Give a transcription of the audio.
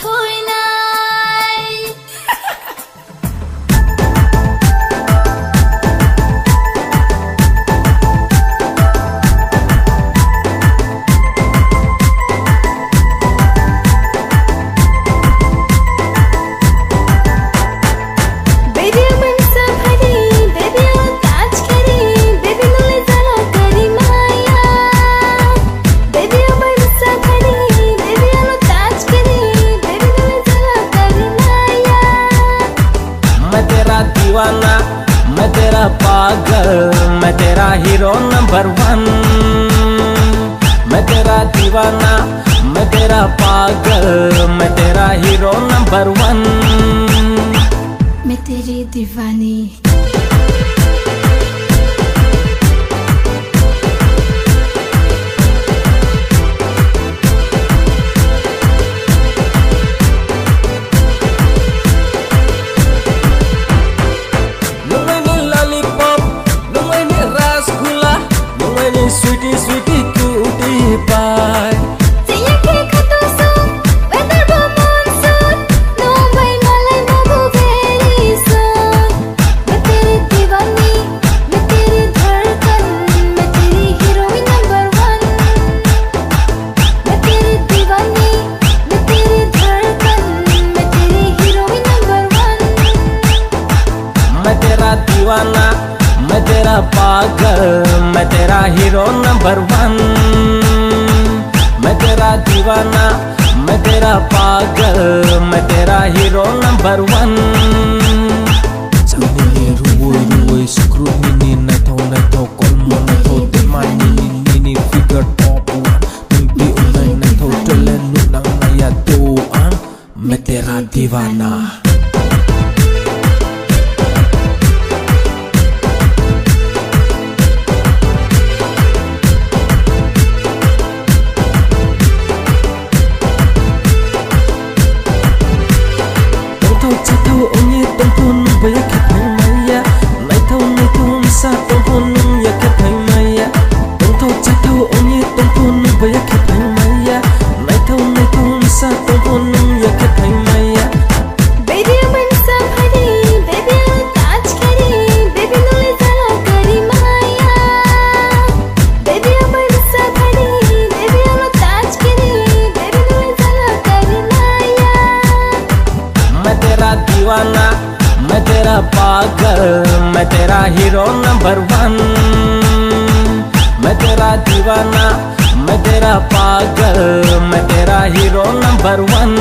thôi nay. Baby मन सब हरी, baby और ताज करी, baby नुले ज़रा करी माया. Baby मन सब हरी, baby और ताज करी, baby नुले ज़रा करी माया. मैं तेरा दीवाना, मैं तेरा पागल, मैं तेरा हीरो नंबर 1. मैं तेरा दीवाना, मैं तेरा पागल, मैं तेरा हीरो नंबर 1. मैं तेरी दीवानी. Nung ini lollipop, nung ini rasgulla, nung ini sweetie sweetie cutie pie. Saya kata so, weather bo monsoon, no by malay mo very soon. मैं तेरी दीवानी, मैं तेरी धड़कन, मैं तेरी हीरोइन नंबर 1. मैं तेरी दीवानी, मैं तेरी धड़कन, मैं तेरी हीरोइन नंबर 1. मैं तेरा दीवाना, मैं तेरा पागल, मैं तेरा हीरो नंबर 1. मैं तेरा दीवाना, मैं तेरा पागल, मैं तेरा hero number 1. Ini ruwoi screw ini nato kolmo nato demani ini figure top 1. Mimpi unai nato telen nang naya doang. मैं तेरा दीवाना. Tahu onye tempun baya kapai maya. Nai tahu sa tempun ya kapai maya. Tahu onye tempun baya kapai maya. Nai tahu sa tempun ya kapai maya. Baby मन सब हरी, baby और ताज करी, baby नुले ज़रा करी माया. Baby मन सब हरी, baby और ताज करी, baby नुले ज़रा करी माया. मैं तेरा दीवाना, मैं तेरा पागल, मैं तेरा हीरो नंबर 1. मैं तेरा दीवाना, मैं तेरा पागल, मैं तेरा हीरो नंबर 1.